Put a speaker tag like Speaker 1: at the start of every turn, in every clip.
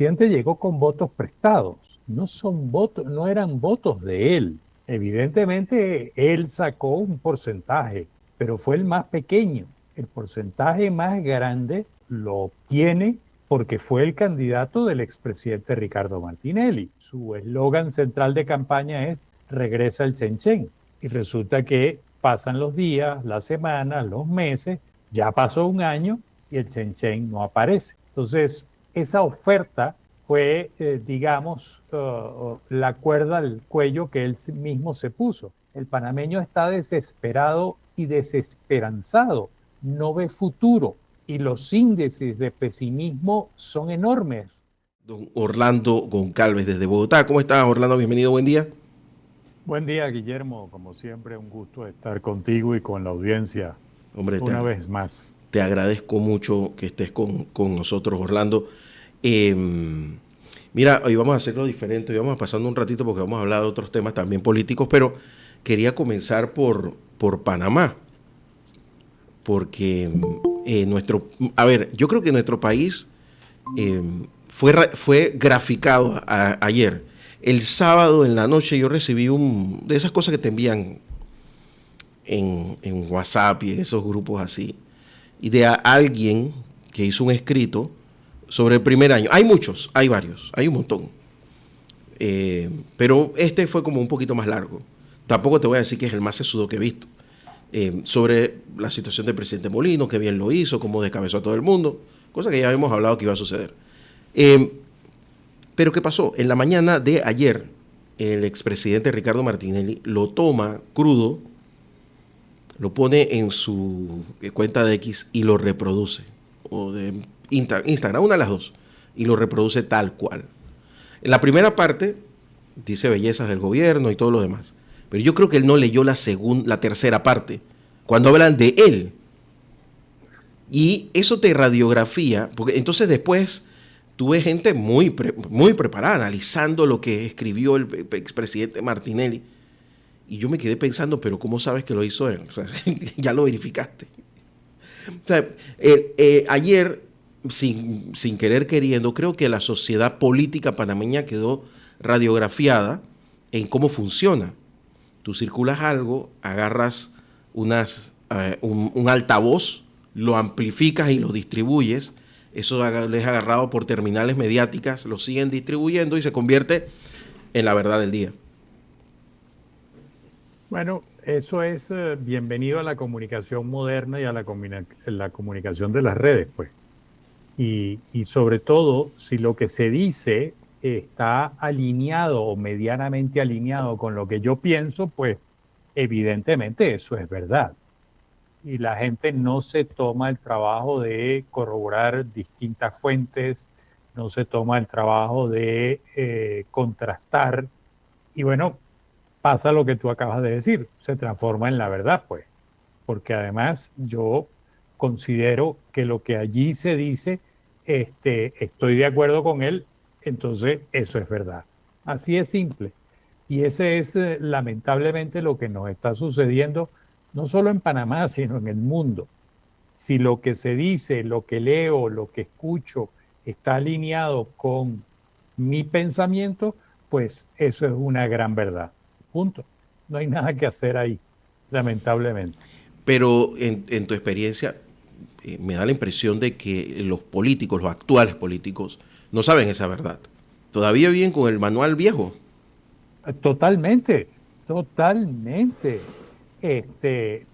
Speaker 1: presidente llegó con votos prestados, no son votos, no eran votos de él. Evidentemente, él sacó un porcentaje, pero fue el más pequeño. El porcentaje más grande lo obtiene porque fue el candidato del expresidente Ricardo Martinelli. Su eslogan central de campaña es "Regresa el Chenchen". Y resulta que pasan los días, las semanas, los meses, ya pasó un año y el Chenchen no aparece. Entonces, esa oferta fue, digamos, la cuerda al cuello que él mismo se puso. El panameño está desesperado y desesperanzado, no ve futuro y los índices de pesimismo son enormes.
Speaker 2: Don Orlando Goncalves desde Bogotá. ¿Cómo estás, Orlando? Bienvenido, buen día.
Speaker 1: Buen día, Guillermo. Como siempre, un gusto estar contigo y con la audiencia
Speaker 2: Hombre,
Speaker 1: una vez más.
Speaker 2: te agradezco mucho que estés con nosotros, Orlando. Eh, Mira, hoy vamos a hacerlo diferente, hoy vamos pasando un ratito porque vamos a hablar de otros temas también políticos, pero quería comenzar por Panamá, porque a ver, yo creo que nuestro país eh, fue graficado ayer. El sábado en la noche yo recibí de esas cosas que te envían en WhatsApp y en esos grupos así, y de alguien que hizo un escrito sobre el primer año. Hay muchos, hay varios, hay un montón. Pero este fue como un poquito más largo. Tampoco te voy a decir que es el más sesudo que he visto. Sobre la situación del presidente Molino, que bien lo hizo, cómo descabezó a todo el mundo, cosa que ya habíamos hablado que iba a suceder. Pero ¿qué pasó? En la mañana de ayer, el expresidente Ricardo Martinelli lo toma crudo, lo pone en su cuenta de X y lo reproduce, o de Instagram, una de las dos, y lo reproduce tal cual. En la primera parte dice bellezas del gobierno y todo lo demás, pero yo creo que él no leyó la tercera parte, cuando hablan de él. Y eso te radiografía, porque entonces después tuve gente muy preparada analizando lo que escribió el expresidente Martinelli. Y yo me quedé pensando, pero ¿cómo sabes que lo hizo él? O sea, ya lo verificaste. O sea, ayer, sin querer queriendo, creo que la sociedad política panameña quedó radiografiada en cómo funciona. Tú circulas algo, agarras un altavoz, lo amplificas y lo distribuyes. Eso es agarrado por terminales mediáticas, lo siguen distribuyendo y se convierte en la verdad del día.
Speaker 1: Bueno, eso es bienvenido a la comunicación moderna y a la comunicación de las redes, pues. Y sobre todo, si lo que se dice está alineado o medianamente alineado con lo que yo pienso, pues evidentemente eso es verdad. Y la gente no se toma el trabajo de corroborar distintas fuentes, no se toma el trabajo de contrastar. Y bueno, pasa lo que tú acabas de decir, se transforma en la verdad, pues, porque además yo considero que lo que allí se dice, estoy de acuerdo con él, entonces eso es verdad. Así es simple. Y ese es lamentablemente lo que nos está sucediendo, no solo en Panamá, sino en el mundo. Si lo que se dice, lo que leo, lo que escucho está alineado con mi pensamiento, pues eso es una gran verdad. Punto. No hay nada que hacer ahí, lamentablemente.
Speaker 2: Pero en tu experiencia, me da la impresión de que los políticos, los actuales políticos, no saben esa verdad. Todavía viven con el manual viejo.
Speaker 1: Totalmente, totalmente.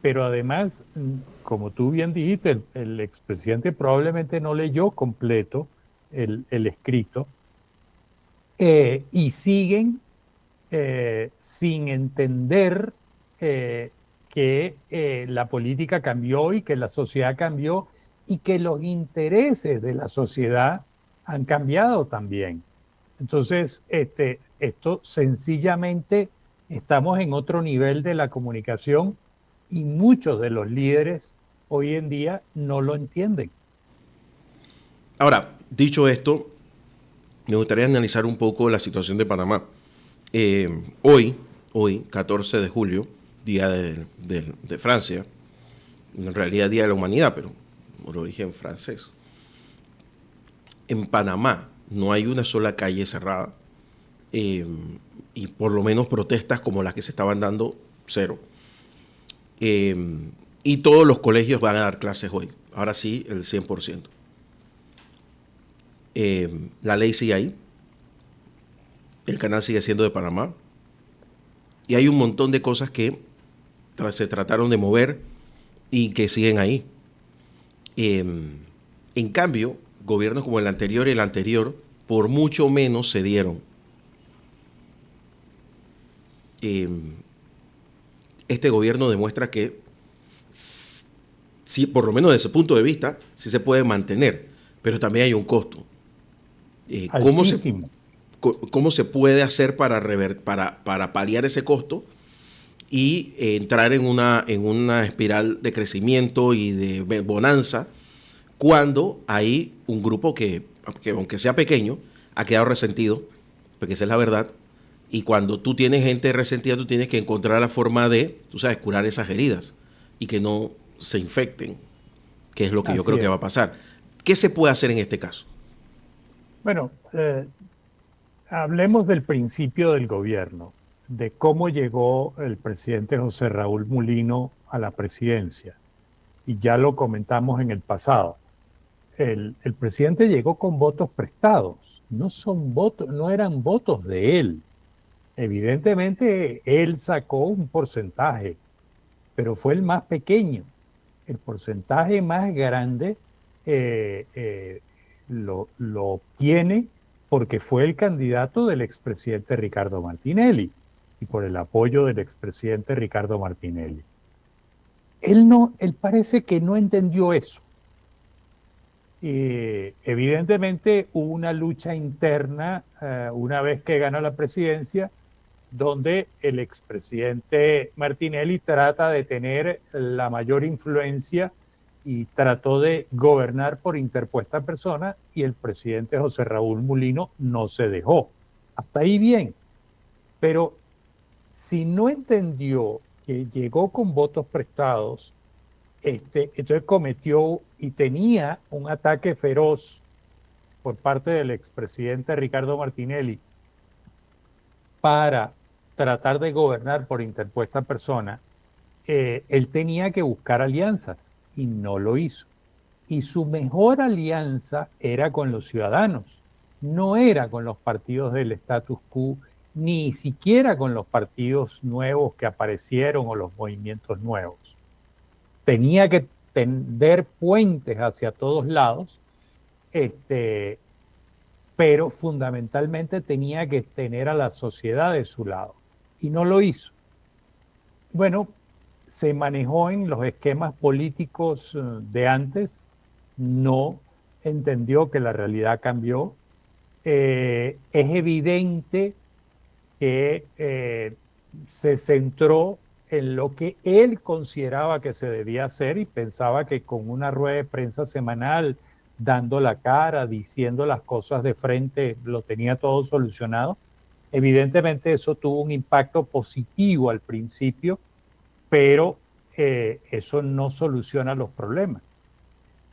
Speaker 1: Pero además, como tú bien dijiste, el expresidente probablemente no leyó completo el escrito y siguen sin entender que la política cambió y que la sociedad cambió y que los intereses de la sociedad han cambiado también. Entonces, esto sencillamente estamos en otro nivel de la comunicación y muchos de los líderes hoy en día no lo entienden.
Speaker 2: Ahora, dicho esto, me gustaría analizar un poco la situación de Panamá. Eh, hoy, hoy, 14 de julio, Día de Francia, en realidad Día de la Humanidad, pero por origen francés. En Panamá, no hay una sola calle cerrada, eh, y por lo menos protestas como las que se estaban dando, cero. Eh, y todos los colegios van a dar clases hoy, ahora sí, el 100%. La ley sigue ahí, el canal sigue siendo de Panamá, y hay un montón de cosas que se trataron de mover y que siguen ahí. En cambio, gobiernos como el anterior y el anterior, por mucho menos se dieron. Eh, este gobierno demuestra que, sí, por lo menos desde ese punto de vista, sí se puede mantener, pero también hay un costo. ¿Cómo se,
Speaker 1: Altísimo.
Speaker 2: cómo se puede hacer para paliar ese costo y entrar en una espiral de crecimiento y de bonanza cuando hay un grupo que aunque sea pequeño, ha quedado resentido, porque esa es la verdad, y cuando tú tienes gente resentida, tú tienes que encontrar la forma de, tú sabes, curar esas heridas y que no se infecten, que es lo que yo
Speaker 1: Así
Speaker 2: creo que va a
Speaker 1: es.
Speaker 2: pasar. ¿Qué se puede hacer en este caso?
Speaker 1: Bueno, hablemos del principio del gobierno, de cómo llegó el presidente José Raúl Mulino a la presidencia. Y ya lo comentamos en el pasado. El presidente llegó con votos prestados, no son votos, no eran votos de él. Evidentemente, él sacó un porcentaje, pero fue el más pequeño. El porcentaje más grande eh, eh, lo obtiene porque fue el candidato del expresidente Ricardo Martinelli y por el apoyo del expresidente Ricardo Martinelli. Él parece que no entendió eso. Evidentemente hubo una lucha interna una vez que gana la presidencia, donde el expresidente Martinelli trata de tener la mayor influencia y trató de gobernar por interpuesta persona y el presidente José Raúl Mulino no se dejó. Hasta ahí bien, pero si no entendió que llegó con votos prestados, entonces cometió y tenía un ataque feroz por parte del expresidente Ricardo Martinelli para tratar de gobernar por interpuesta persona, él tenía que buscar alianzas y no lo hizo. Y su mejor alianza era con los ciudadanos, no era con los partidos del status quo, ni siquiera con los partidos nuevos que aparecieron o los movimientos nuevos. Tenía que tender puentes hacia todos lados, este, pero fundamentalmente tenía que tener a la sociedad de su lado y no lo hizo. Bueno, se manejó en los esquemas políticos de antes, no entendió que la realidad cambió. Es evidente que se centró en lo que él consideraba que se debía hacer y pensaba que con una rueda de prensa semanal, dando la cara, diciendo las cosas de frente, lo tenía todo solucionado. Evidentemente eso tuvo un impacto positivo al principio, pero eso no soluciona los problemas.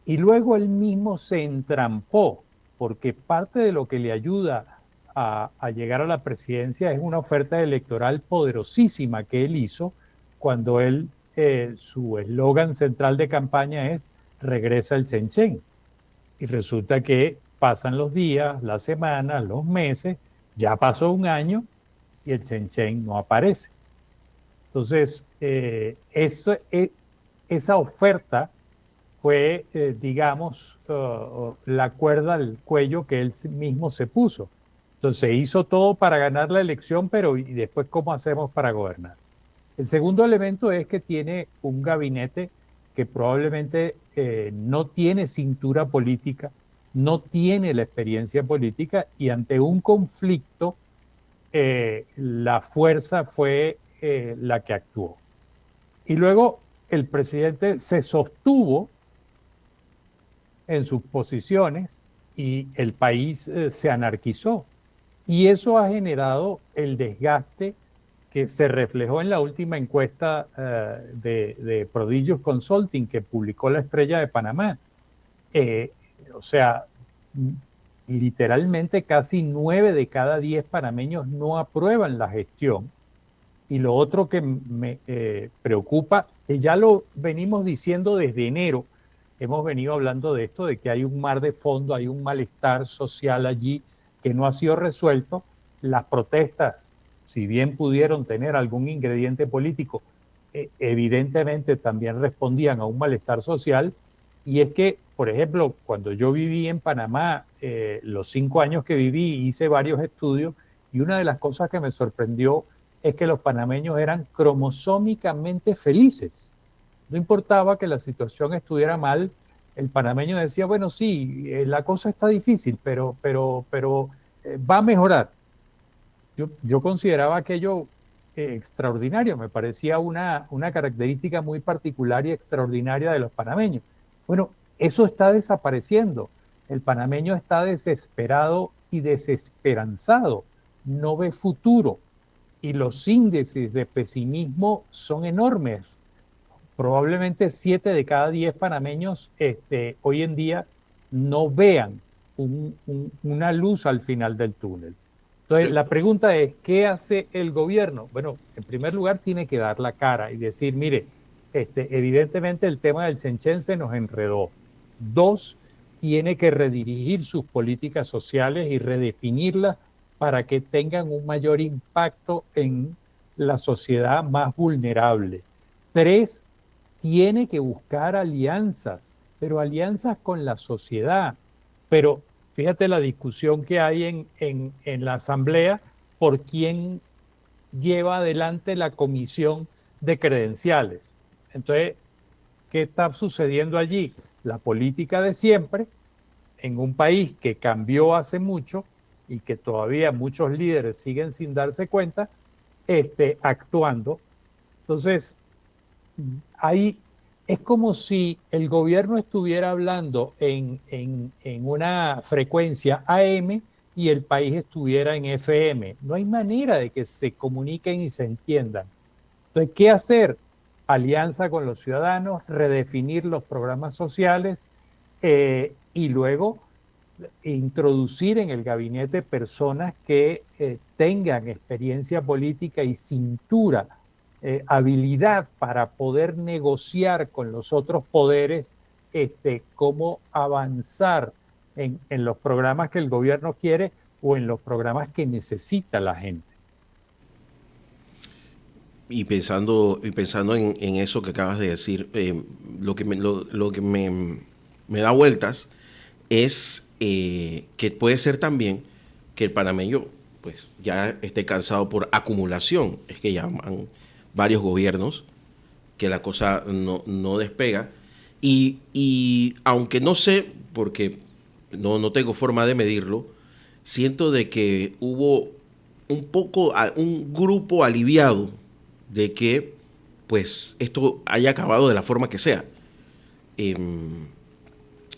Speaker 1: Y luego él mismo se entrampó, porque parte de lo que le ayuda a llegar a la presidencia es una oferta electoral poderosísima que él hizo cuando él, su eslogan central de campaña es regresa el Chenchen. Y resulta que pasan los días, las semanas, los meses, ya pasó un año y el Chenchen no aparece. Entonces, esa oferta fue, digamos, la cuerda al cuello que él mismo se puso. Entonces, hizo todo para ganar la elección, pero ¿y después cómo hacemos para gobernar? El segundo elemento es que tiene un gabinete que probablemente no tiene cintura política, no tiene la experiencia política y ante un conflicto, la fuerza fue la que actuó. Y luego el presidente se sostuvo en sus posiciones y el país se anarquizó. Y eso ha generado el desgaste que se reflejó en la última encuesta de Prodigious Consulting que publicó la Estrella de Panamá. O sea, literalmente casi 9 de cada 10 panameños no aprueban la gestión. Y lo otro que me preocupa, que ya lo venimos diciendo desde enero, hemos venido hablando de esto, de que hay un mar de fondo, hay un malestar social allí que no ha sido resuelto. Las protestas, si bien pudieron tener algún ingrediente político, evidentemente también respondían a un malestar social. Y es que, por ejemplo, cuando yo viví en Panamá, los 5 años que viví, hice varios estudios y una de las cosas que me sorprendió es que los panameños eran cromosómicamente felices. No importaba que la situación estuviera mal, el panameño decía, bueno, sí, la cosa está difícil, pero va a mejorar. Yo consideraba aquello extraordinario, me parecía una característica muy particular y extraordinaria de los panameños. Bueno, eso está desapareciendo. El panameño está desesperado y desesperanzado, no ve futuro y los índices de pesimismo son enormes. Probablemente 7 de cada 10 panameños hoy en día no vean una luz al final del túnel. Entonces, la pregunta es, ¿qué hace el gobierno? Bueno, en primer lugar, tiene que dar la cara y decir, mire, evidentemente el tema del Chenchen se nos enredó. Dos, tiene que redirigir sus políticas sociales y redefinirlas para que tengan un mayor impacto en la sociedad más vulnerable. Tres, tiene que buscar alianzas, pero alianzas con la sociedad. Pero fíjate la discusión que hay en la Asamblea por quién lleva adelante la comisión de credenciales. Entonces, ¿qué está sucediendo allí? La política de siempre, en un país que cambió hace mucho y que todavía muchos líderes siguen sin darse cuenta, actuando. Entonces, ahí es como si el gobierno estuviera hablando en una frecuencia AM y el país estuviera en FM. No hay manera de que se comuniquen y se entiendan. Entonces, ¿qué hacer? Alianza con los ciudadanos, redefinir los programas sociales y luego introducir en el gabinete personas que tengan experiencia política y cintura, habilidad para poder negociar con los otros poderes cómo avanzar en los programas que el gobierno quiere o en los programas que necesita la gente.
Speaker 2: Y pensando en eso que acabas de decir, lo que me da vueltas es que puede ser también que el panameño pues ya esté cansado por acumulación. Es que ya van varios gobiernos que la cosa no despega. Y aunque no sé, porque no tengo forma de medirlo, siento de que hubo un grupo aliviado de que pues esto haya acabado de la forma que sea. Eh,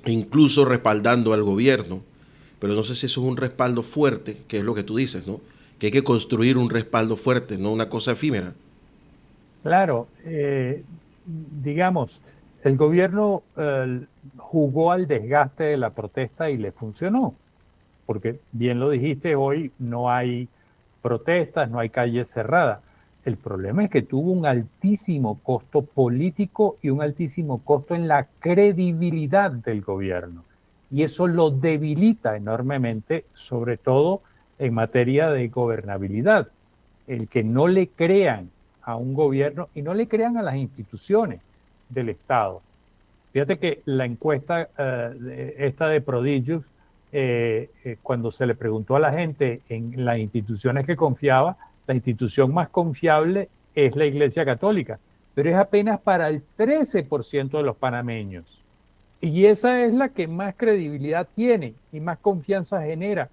Speaker 2: Incluso respaldando al gobierno, pero no sé si eso es un respaldo fuerte, que es lo que tú dices, ¿no? Que hay que construir un respaldo fuerte, no una cosa efímera.
Speaker 1: Claro, digamos, el gobierno jugó al desgaste de la protesta y le funcionó, porque bien lo dijiste, hoy no hay protestas, no hay calles cerradas. El problema es que tuvo un altísimo costo político y un altísimo costo en la credibilidad del gobierno. Y eso lo debilita enormemente, sobre todo en materia de gobernabilidad. El que no le crean a un gobierno y no le crean a las instituciones del Estado. Fíjate que la encuesta esta de Prodigious, cuando se le preguntó a la gente en las instituciones que confiaba, la institución más confiable es la Iglesia Católica, pero es apenas para el 13% de los panameños. Y esa es la que más credibilidad tiene y más confianza genera.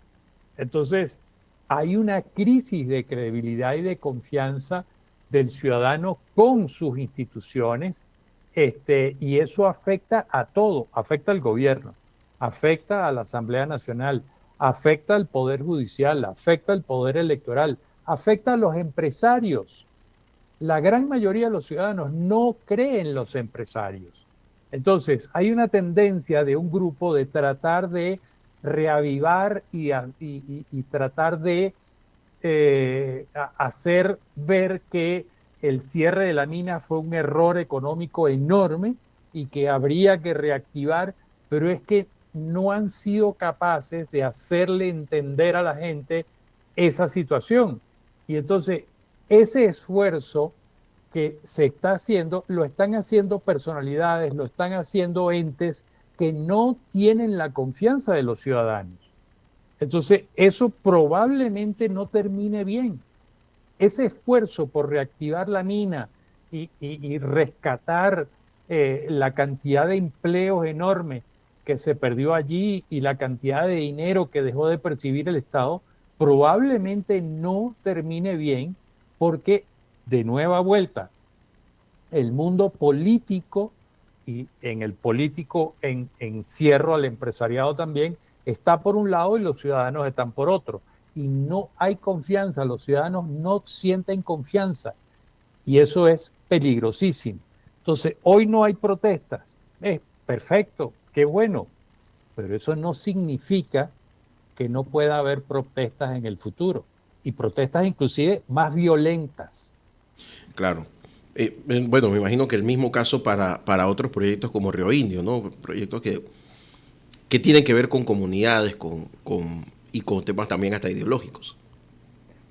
Speaker 1: Entonces, hay una crisis de credibilidad y de confianza del ciudadano con sus instituciones, y eso afecta a todo, afecta al gobierno, afecta a la Asamblea Nacional, afecta al Poder Judicial, afecta al Poder Electoral, afecta a los empresarios. La gran mayoría de los ciudadanos no creen en los empresarios. Entonces, hay una tendencia de un grupo de tratar de reavivar y tratar de hacer ver que el cierre de la mina fue un error económico enorme y que habría que reactivar, pero es que no han sido capaces de hacerle entender a la gente esa situación. Y entonces ese esfuerzo que se está haciendo, lo están haciendo personalidades, lo están haciendo entes que no tienen la confianza de los ciudadanos. Entonces, eso probablemente no termine bien. Ese esfuerzo por reactivar la mina y rescatar la cantidad de empleos enorme que se perdió allí y la cantidad de dinero que dejó de percibir el Estado, probablemente no termine bien porque, de nueva vuelta, el mundo político, y en el político encierro al empresariado también, está por un lado y los ciudadanos están por otro. Y no hay confianza, los ciudadanos no sienten confianza y eso es peligrosísimo. Entonces, hoy no hay protestas. Es perfecto, qué bueno, pero eso no significa que no pueda haber protestas en el futuro y protestas inclusive más violentas.
Speaker 2: Claro. Bueno, me imagino que el mismo caso para otros proyectos como Río Indio, ¿no? Proyectos que tienen que ver con comunidades y con temas también hasta ideológicos.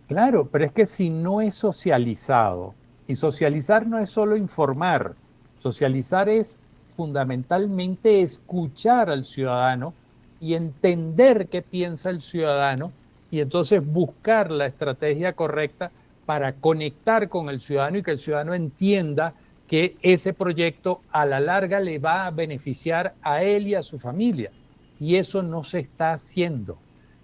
Speaker 1: Claro, pero es que si no es socializado, y socializar no es solo informar, socializar es fundamentalmente escuchar al ciudadano y entender qué piensa el ciudadano y entonces buscar la estrategia correcta para conectar con el ciudadano y que el ciudadano entienda que ese proyecto a la larga le va a beneficiar a él y a su familia. Y eso no se está haciendo.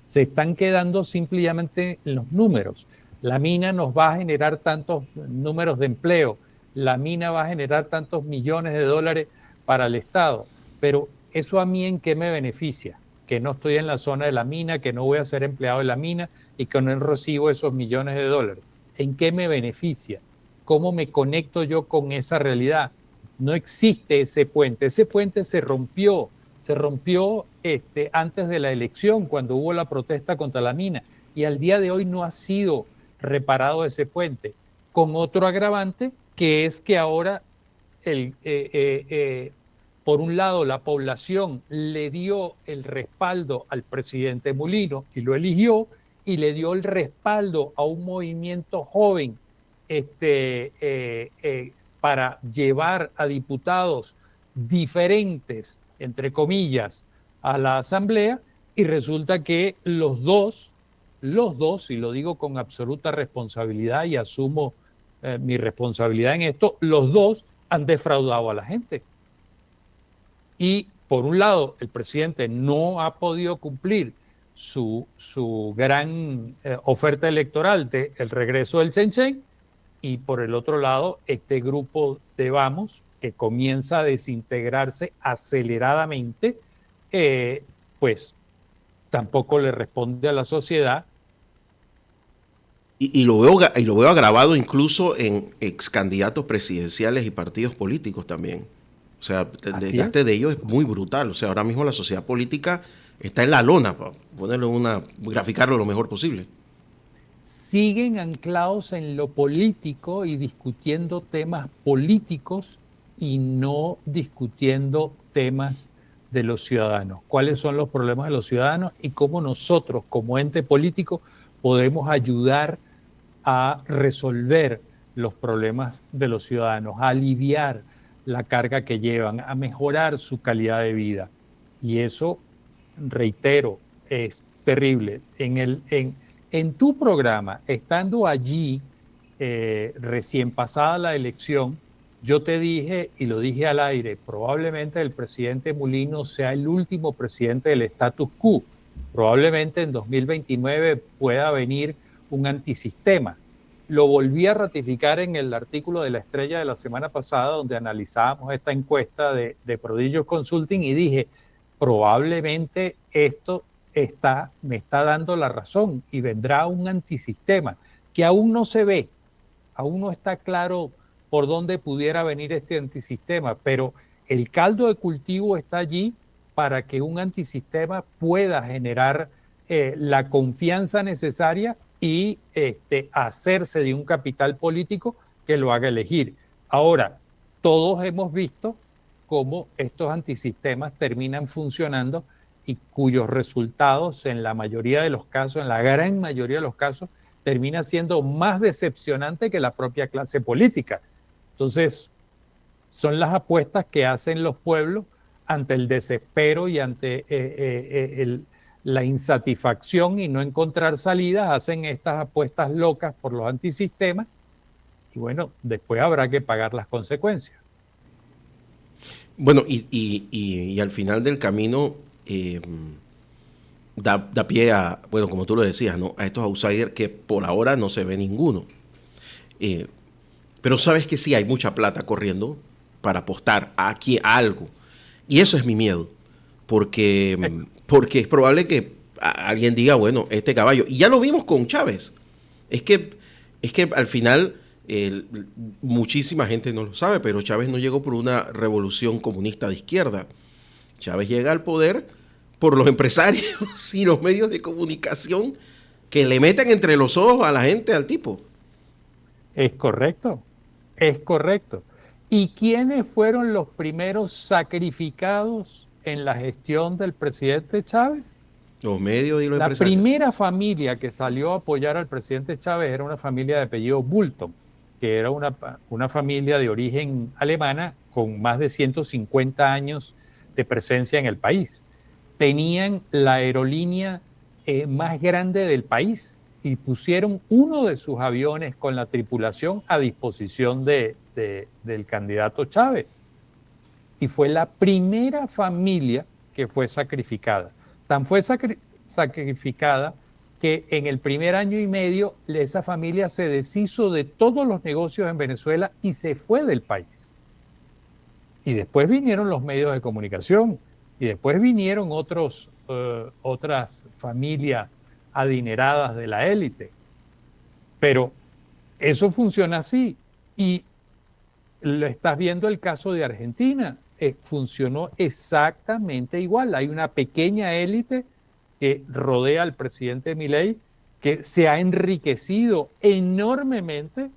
Speaker 1: Se están quedando simplemente en los números. La mina nos va a generar tantos números de empleo, la mina va a generar tantos millones de dólares para el Estado, pero ¿eso a mí en qué me beneficia? Que no estoy en la zona de la mina, que no voy a ser empleado de la mina y que no recibo esos millones de dólares. ¿En qué me beneficia? ¿Cómo me conecto yo con esa realidad? No existe ese puente se rompió antes de la elección, cuando hubo la protesta contra la mina, y al día de hoy no ha sido reparado ese puente, con otro agravante, que es que ahora, por un lado, la población le dio el respaldo al presidente Mulino y lo eligió, y le dio el respaldo a un movimiento joven para llevar a diputados diferentes, entre comillas, a la Asamblea, y resulta que los dos, y lo digo con absoluta responsabilidad y asumo mi responsabilidad en esto, los dos han defraudado a la gente. Y por un lado, el presidente no ha podido cumplir su gran oferta electoral del regreso del Chen, y por el otro lado, este grupo de Vamos, que comienza a desintegrarse aceleradamente, eh, pues tampoco le responde a la sociedad.
Speaker 2: Y lo veo agravado incluso en ex candidatos presidenciales y partidos políticos también. O sea, el
Speaker 1: Así
Speaker 2: desgaste
Speaker 1: es.
Speaker 2: de ellos es muy brutal. O sea, ahora mismo la sociedad política está en la lona, para ponerlo graficarlo lo mejor posible.
Speaker 1: Siguen anclados en lo político y discutiendo temas políticos y no discutiendo temas de los ciudadanos. ¿Cuáles son los problemas de los ciudadanos y cómo nosotros, como ente político, podemos ayudar a resolver los problemas de los ciudadanos, a aliviar la carga que llevan, a mejorar su calidad de vida? Y eso, reitero, es terrible. En tu programa, estando allí, recién pasada la elección, yo te dije, y lo dije al aire, probablemente el presidente Mulino sea el último presidente del status quo. Probablemente en 2029 pueda venir un antisistema. Lo volví a ratificar en el artículo de La Estrella de la semana pasada, donde analizábamos esta encuesta de Prodigious Consulting, y dije, probablemente esto me está dando la razón y vendrá un antisistema que aún no se ve, aún no está claro por dónde pudiera venir este antisistema, pero el caldo de cultivo está allí para que un antisistema pueda generar la confianza necesaria y hacerse de un capital político que lo haga elegir. Ahora, todos hemos visto cómo estos antisistemas terminan funcionando y cuyos resultados en la mayoría de los casos, en la gran mayoría de los casos, termina siendo más decepcionante que la propia clase política. Entonces, son las apuestas que hacen los pueblos ante el desespero y ante la insatisfacción y no encontrar salidas, hacen estas apuestas locas por los antisistemas y bueno, después habrá que pagar las consecuencias.
Speaker 2: Bueno, y al final del camino da pie a, bueno, como tú lo decías, ¿no? A estos outsiders que por ahora no se ve ninguno. Pero sabes que sí hay mucha plata corriendo para apostar aquí a algo. Y eso es mi miedo. Porque es probable que alguien diga, bueno, este caballo. Y ya lo vimos con Chávez. Es que al final muchísima gente no lo sabe, pero Chávez no llegó por una revolución comunista de izquierda. Chávez llega al poder por los empresarios y los medios de comunicación que le meten entre los ojos a la gente, al tipo.
Speaker 1: Es correcto, es correcto. ¿Y quiénes fueron los primeros sacrificados en la gestión del presidente Chávez?
Speaker 2: Los medios y los
Speaker 1: La
Speaker 2: empresarios.
Speaker 1: primera familia que salió a apoyar al presidente Chávez era una familia de apellido Bulton, que era una familia de origen alemana con más de 150 años de presencia en el país. Tenían la aerolínea más grande del país y pusieron uno de sus aviones con la tripulación a disposición del candidato Chávez. Y fue la primera familia que fue sacrificada. Tan fue sacrificada que en el primer año y medio esa familia se deshizo de todos los negocios en Venezuela y se fue del país. Y después vinieron los medios de comunicación y después vinieron otras familias adineradas de la élite. Pero eso funciona así. Y lo estás viendo el caso de Argentina. Funcionó exactamente igual. Hay una pequeña élite que rodea al presidente Milei que se ha enriquecido enormemente,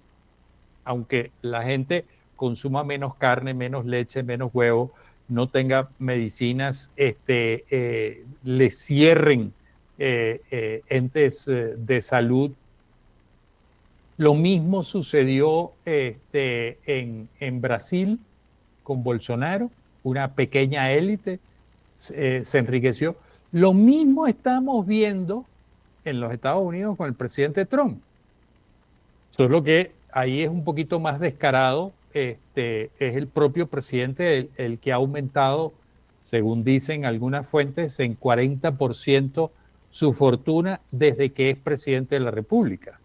Speaker 1: aunque la gente consuma menos carne, menos leche, menos huevo, no tenga medicinas, le cierren entes de salud. Lo mismo sucedió en Brasil con Bolsonaro, una pequeña élite se enriqueció. Lo mismo estamos viendo en los Estados Unidos con el presidente Trump, solo que ahí es un poquito más descarado. Es el propio presidente el que ha aumentado, según dicen algunas fuentes, en 40% su fortuna desde que es presidente de la República.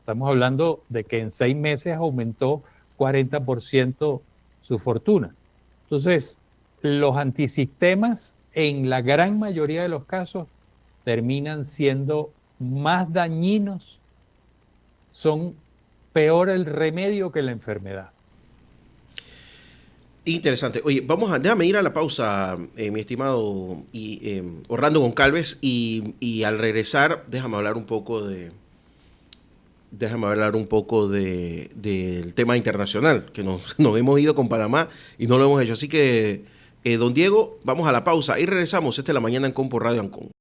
Speaker 1: Estamos hablando de que en 6 meses aumentó 40% su fortuna. Entonces, los antisistemas, en la gran mayoría de los casos, terminan siendo más dañinos, son peor el remedio que la enfermedad.
Speaker 2: Interesante. Oye, déjame ir a la pausa, mi estimado Orlando Goncalves, y al regresar, déjame hablar un poco del tema internacional, que nos hemos ido con Panamá y no lo hemos hecho. Así que, don Diego, vamos a la pausa y regresamos. Esta es La Mañana en Compo Radio Ancon.